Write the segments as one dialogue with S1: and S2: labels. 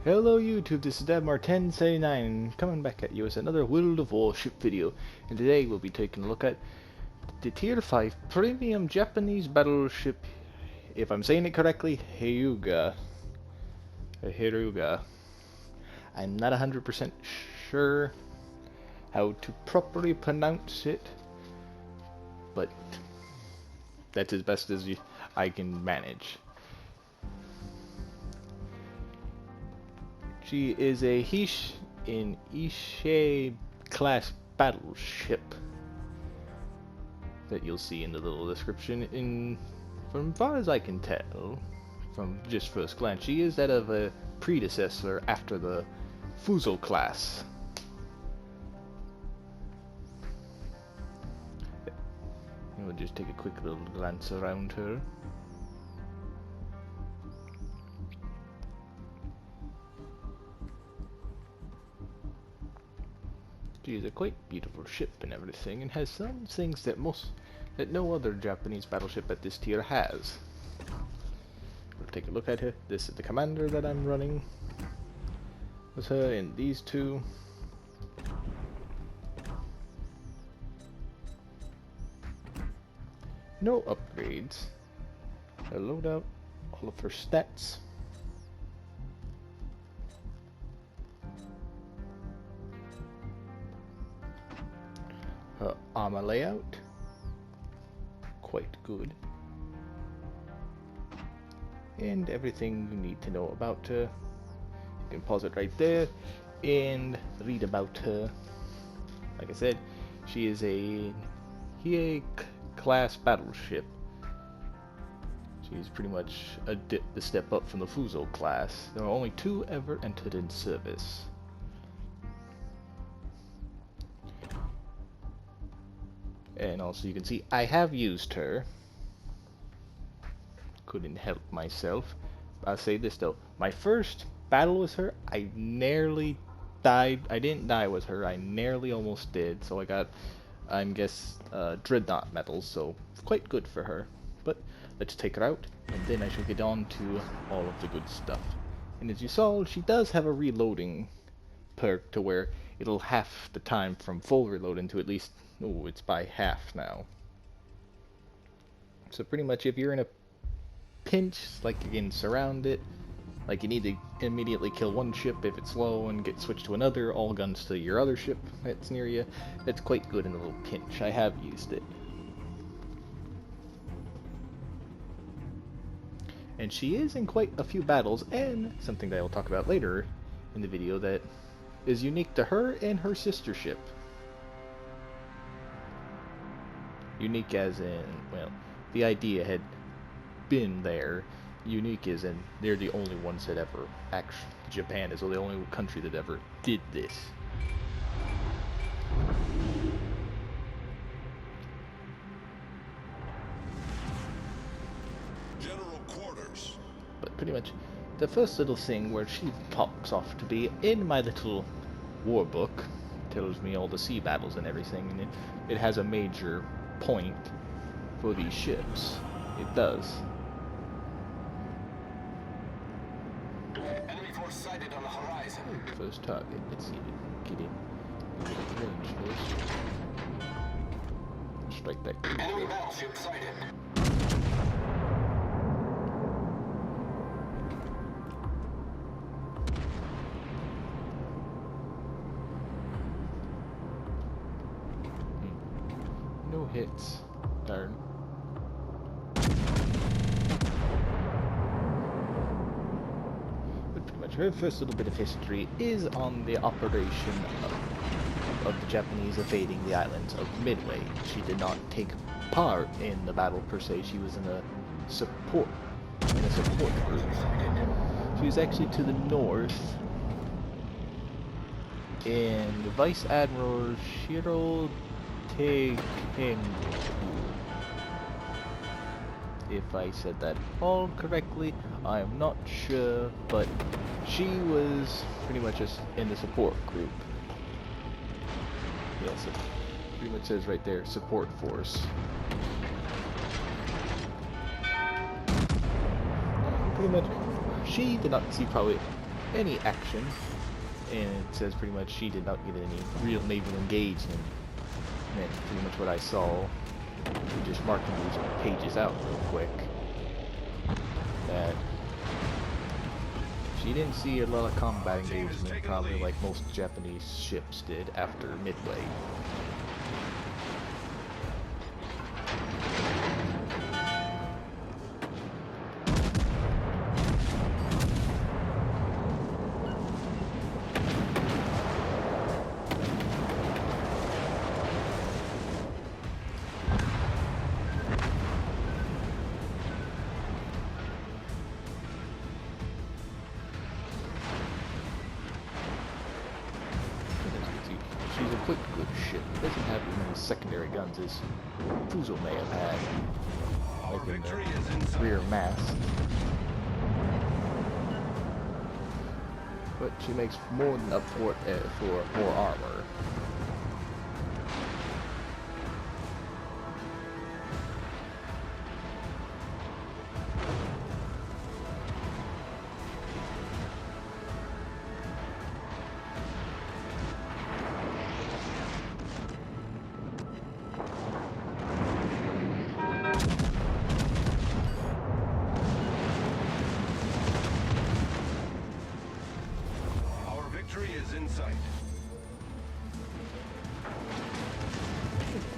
S1: Hello YouTube, this is Dabmar1079 coming back at you with another World of Warship video, and today we'll be taking a look at the Tier 5 Premium Japanese Battleship, if I'm saying it correctly, Hyūga. Hyūga. I'm not 100% sure how to properly pronounce it, but that's as best as I can manage. She is a Hyūga class battleship that you'll see in the little description. From far as I can tell, from just first glance, she is that of a predecessor after the Fuso class. And we'll just take a quick little glance around her. She is a quite beautiful ship and everything, and has some things that no other Japanese battleship at this tier has. We'll take a look at her. This is the commander that I'm running with her, and these two. No upgrades. Her loadout, all of her stats. Her armor layout, quite good, and everything you need to know about her. You can pause it right there and read about her. Like I said, she is a Hyūga class battleship. She's pretty much the step up from the Fuso class. There are only 2 ever entered in service. And also you can see I have used her. Couldn't help myself. I'll say this though. My first battle with her, I nearly died. I didn't die with her. I nearly almost did. So I got, I guess, Dreadnought medals. So quite good for her. But let's take her out. And then I shall get on to all of the good stuff. And as you saw, she does have a reloading perk to where it'll half the time from full reload into at least, oh, it's by half now. So pretty much if you're in a pinch, like you're getting surrounded, like you need to immediately kill one ship if it's low and get switched to another, all guns to your other ship that's near you, that's quite good in a little pinch. I have used it. And she is in quite a few battles, and something that I'll talk about later in the video that is unique to her and her sister ship. Unique as in, well, the idea had been there. Unique as in, they're the only ones that ever, actually, Japan is the only country that ever did this.
S2: General quarters.
S1: But pretty much, the first little thing where she pops off to be in my little war book, tells me all the sea battles and everything, and it has a major point for these ships. It does.
S2: Enemy force sighted on the horizon.
S1: First target. Let's see. Get in. Get in range first. Strike that.
S2: Enemy battleship sighted.
S1: No hits. Darn. But pretty much her first little bit of history is on the operation of the Japanese evading the islands of Midway. She did not take part in the battle per se. She was in a support group. She was actually to the north, and Vice Admiral Shiro Takenku, if I said that all correctly, I am not sure, but she was pretty much just in the support group. Yes, it pretty much says right there, support force. Pretty much, she did not see probably any action, and it says pretty much she did not get any real naval engagement. And pretty much what I saw, just marking these pages out real quick, that she didn't see a lot of combat engagement, probably like most Japanese ships did after Midway. She's a quick, good ship. Doesn't have as many secondary guns as Fuso may have had, like in the rear mast. But she makes more than up for it for more armor.
S2: Is in sight.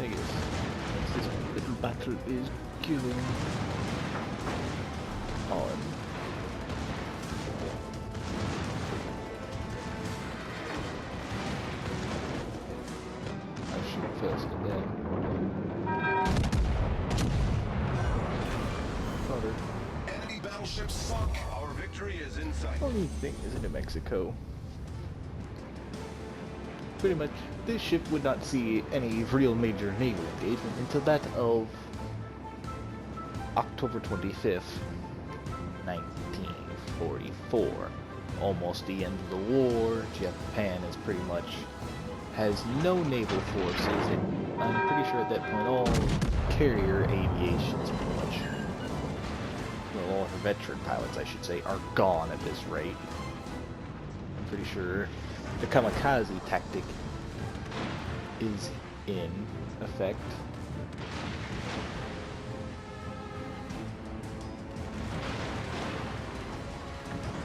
S1: I guess this little battle is going on. I shoot first and then fodder.
S2: Enemy battleship sunk. Our victory is in sight.
S1: Only thing is in New Mexico. Pretty much, this ship would not see any real major naval engagement until that of October 25th, 1944. Almost the end of the war. Japan is pretty much has no naval forces, and I'm pretty sure at that point all carrier aviation is pretty much, well, all her veteran pilots, I should say, are gone at this rate. I'm pretty sure the kamikaze tactic is in effect.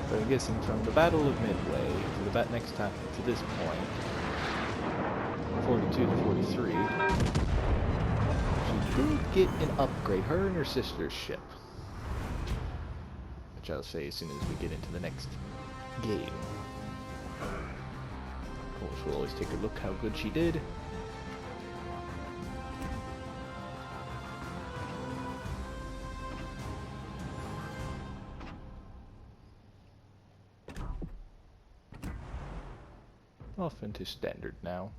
S1: But I'm guessing from the Battle of Midway to the next time to this point, 42 to 43, she did get an upgrade, her and her sister's ship, which I'll say as soon as we get into the next game. Of course, we'll always take a look how good she did. Off into standard now.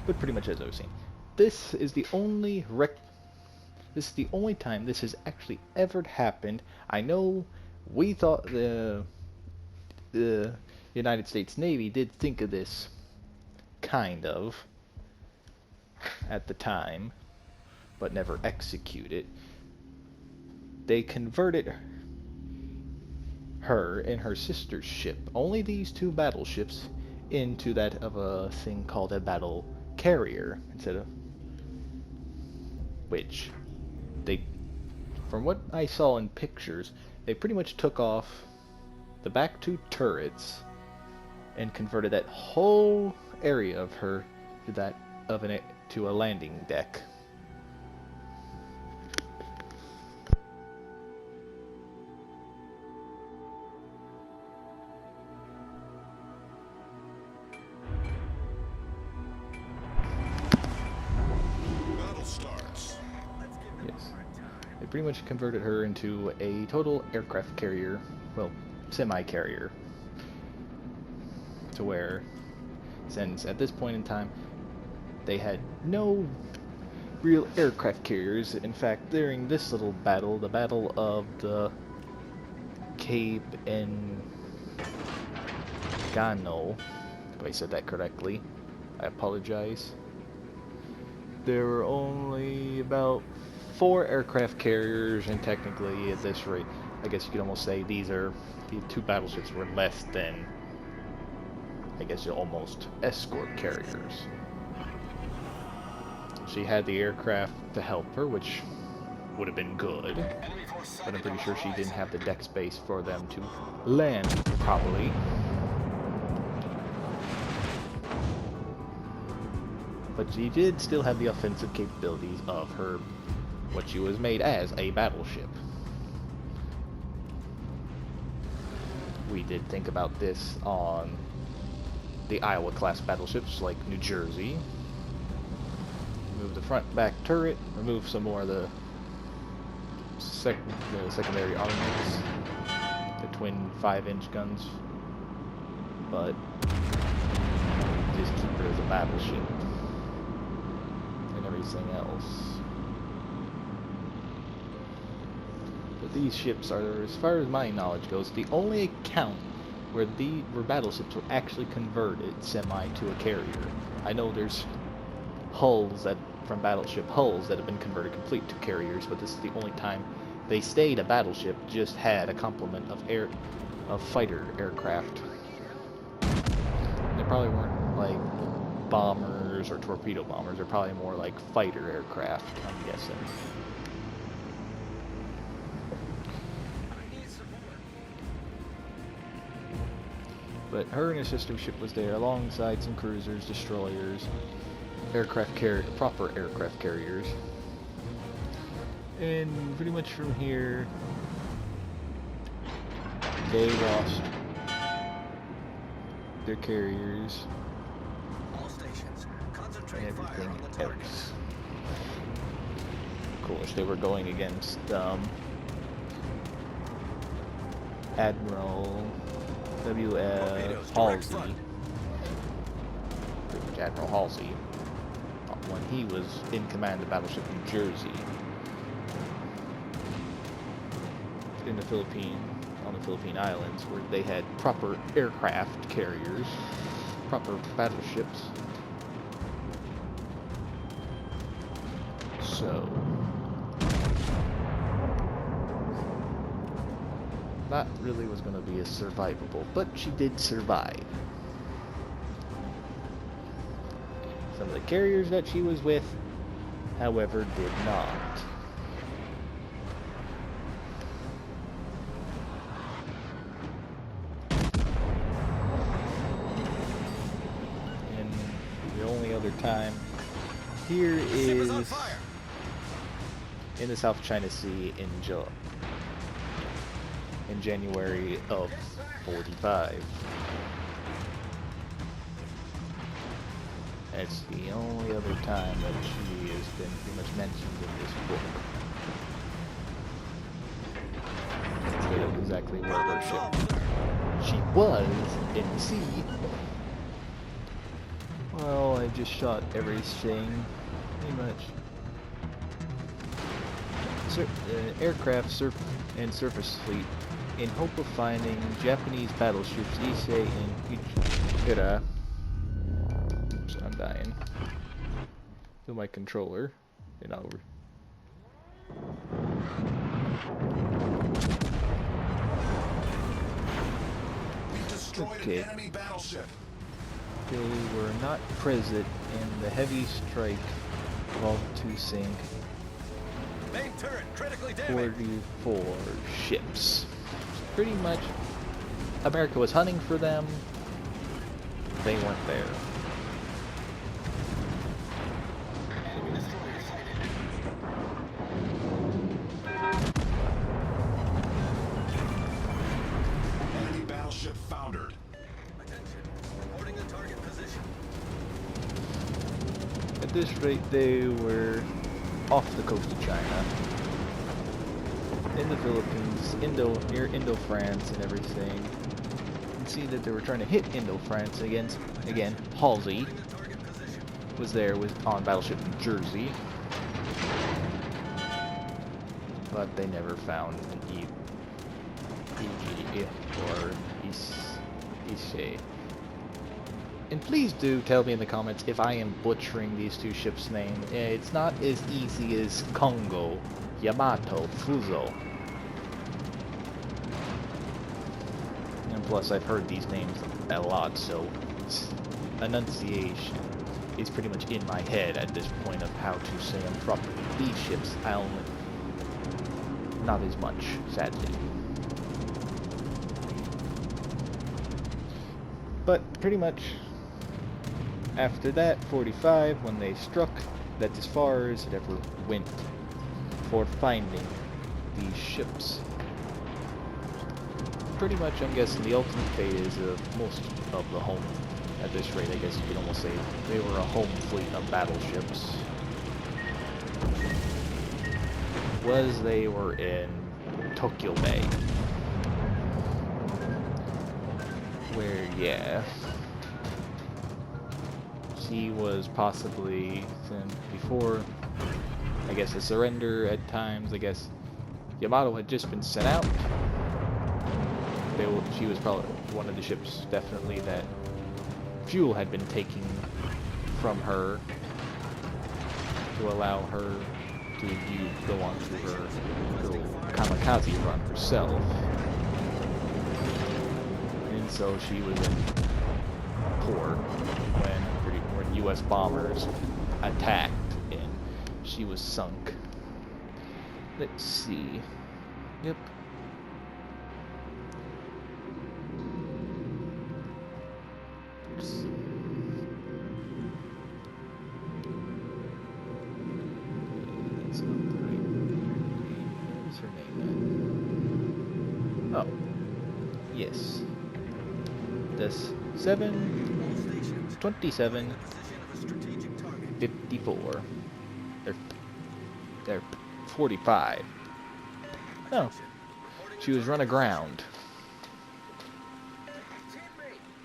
S1: But pretty much as I was saying, this is the only time this has actually ever happened. I know we thought the United States Navy did think of this, kind of, at the time, but never executed. They converted her and her sister's ship, only these two battleships, into that of a thing called a battle carrier, instead of which they, from what I saw in pictures, they pretty much took off the back two turrets and converted that whole area of her to that of to a landing deck.
S2: Battle starts.
S1: Yes. They pretty much converted her into a total aircraft carrier, well, semi-carrier, to where, since at this point in time, they had no real aircraft carriers. In fact, during this little battle, the Battle of the Cape Engano, if I said that correctly, I apologize. There were only about 4 aircraft carriers, and technically at this rate, I guess you could almost say the 2 battleships were less than, I guess, almost escort carriers. She had the aircraft to help her, which would have been good, but I'm pretty sure she didn't have the deck space for them to land properly. But she did still have the offensive capabilities of her, what she was made as, a battleship. We did think about this on the Iowa-class battleships like New Jersey. Remove the front back turret, remove some more of the secondary armaments, the twin 5-inch guns, but just keep her as a battleship and everything else. But these ships are, as far as my knowledge goes, the only account where battleships were actually converted semi to a carrier. I know there's hulls from battleship hulls that have been converted complete to carriers, but this is the only time they stayed a battleship, just had a complement of fighter aircraft. They probably weren't like bombers or torpedo bombers, they're probably more like fighter aircraft, I'm guessing. But her and her sister ship was there alongside some cruisers, destroyers, proper aircraft carriers. And pretty much from here, they lost their carriers and everything else. Of course, they were going against Admiral W.F. Halsey, Admiral Halsey, when he was in command of Battleship New Jersey in the on the Philippine Islands, where they had proper aircraft carriers, proper battleships. So that really was going to be a survivable, but she did survive. Some of the carriers that she was with, however, did not. And the only other time here is in the South China Sea in January of 45. That's the only other time that she has been pretty much mentioned in this book. Instead of exactly where her ship she was in the sea. Well, I just shot everything, pretty much. Aircraft and surface fleet in hope of finding Japanese battleships Issei and Hyūga. Oops, I'm dying. To my controller. And I'll okay.
S2: Enemy battleship.
S1: They were not present in the heavy strike of to sink
S2: Main turret critically damaged.
S1: 44 ships. Pretty much, America was hunting for them. They weren't there.
S2: Enemy battleship foundered.
S3: Attention, reporting the target position.
S1: At this rate, they were off the coast of China, in the Philippines, near Indo-France and everything. You can see that they were trying to hit Indo-France against, again, Halsey was on Battleship New Jersey, but they never found an EG or Issei. And please do tell me in the comments if I am butchering these two ships' names. It's not as easy as Kongo, Yamato, Fuzo. And plus, I've heard these names a lot, so enunciation is pretty much in my head at this point of how to say them properly. These ships, I only... not as much, sadly. But pretty much after that, 45, when they struck, that's as far as it ever went for finding these ships. Pretty much, I'm guessing, the ultimate fate is most of the home. At this rate, I guess you could almost say they were a home fleet of battleships. Was they were in Tokyo Bay. Where, yeah, she was possibly, before, I guess, a surrender at times. I guess Yamato had just been sent out. She was probably one of the ships, definitely, that fuel had been taken from her to allow her to go on to her little kamikaze run herself. And so she was in port when U.S. bombers attacked and she was sunk. Let's see. Yep. Oh, yes. This 27, 54. They're 45. Oh, she was run aground.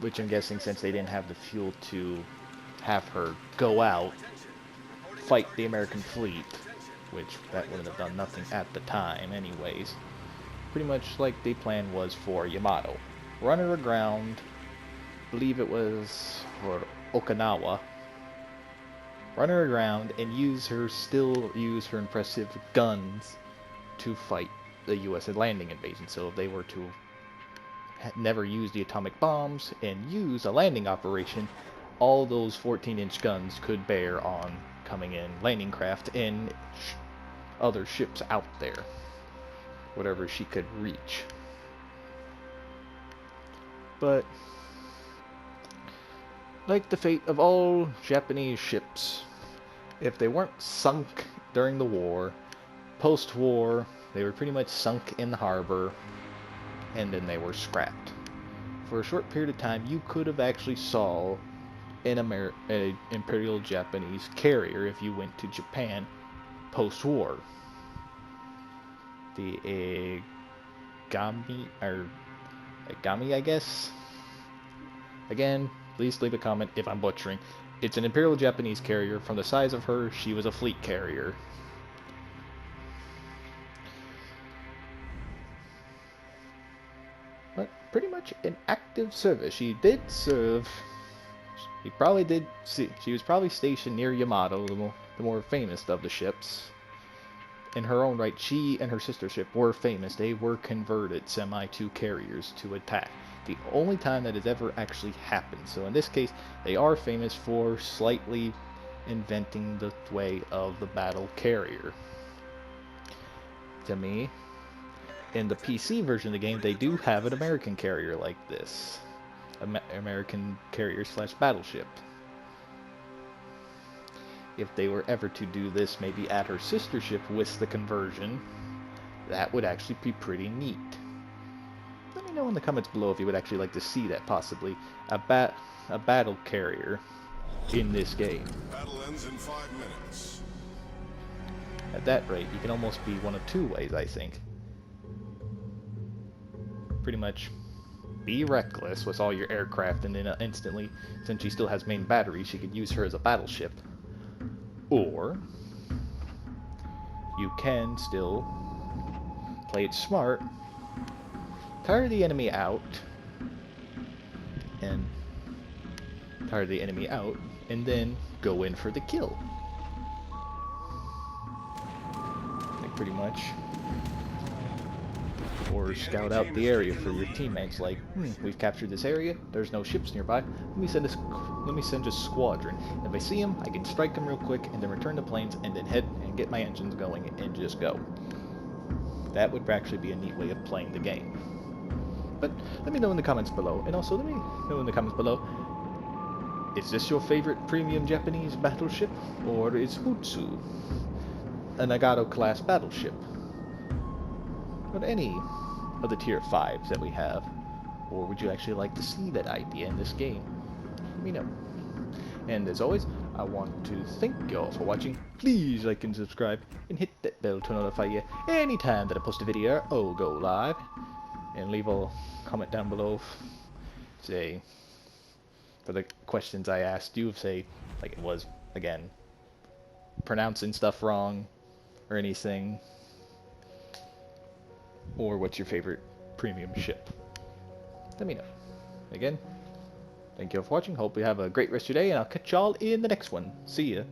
S1: Which I'm guessing, since they didn't have the fuel to have her go out, fight the American fleet, which that wouldn't have done nothing at the time anyways. Pretty much like the plan was for Yamato. Run her aground, believe it was for Okinawa. Run her aground and still use her impressive guns to fight the U.S. landing invasion. So if they were to never use the atomic bombs and use a landing operation, all those 14-inch guns could bear on coming in landing craft and other ships out there, whatever she could reach. But like the fate of all Japanese ships, if they weren't sunk during the war, post-war they were pretty much sunk in the harbor and then they were scrapped. For a short period of time, you could have actually saw an Imperial Japanese carrier if you went to Japan post-war. The Agami, I guess. Again, please leave a comment if I'm butchering. It's an Imperial Japanese carrier. From the size of her, she was a fleet carrier. But pretty much in active service. She did serve. She was probably stationed near Yamato, the more famous of the ships. In her own right, she and her sister ship were famous. They were converted semi-to carriers to attack. The only time that has ever actually happened. So in this case, they are famous for slightly inventing the way of the battle carrier. To me, in the PC version of the game, they do have an American carrier like this. American carrier / battleship. If they were ever to do this, maybe at her sister ship with the conversion, that would actually be pretty neat. Let me know in the comments below if you would actually like to see that, possibly. A battle carrier in this game.
S2: Battle ends in 5 minutes.
S1: At that rate, you can almost be one of two ways, I think. Pretty much be reckless with all your aircraft, and then instantly, since she still has main batteries, she could use her as a battleship. Or you can still play it smart, tire the enemy out, and tire the enemy out, and then go in for the kill. Like pretty much. Or scout out the area for your teammates. Like, we've captured this area. There's no ships nearby. Let me send a squadron. If I see them, I can strike them real quick, and then return the planes, and then head and get my engines going and just go. That would actually be a neat way of playing the game. But let me know in the comments below, and also let me know in the comments below. Is this your favorite premium Japanese battleship, or is Hyūga a Nagato class battleship? Or any of the tier 5s that we have? Or would you actually like to see that idea in this game? Let me know. And as always, I want to thank you all for watching. Please like and subscribe, and hit that bell to notify you anytime that I post a video or go live. And leave a comment down below, say, for the questions I asked you, say, like it was, again, pronouncing stuff wrong, or anything. Or what's your favorite premium ship? Let me know. Again, thank you all for watching. Hope you have a great rest of your day, and I'll catch y'all in the next one. See ya.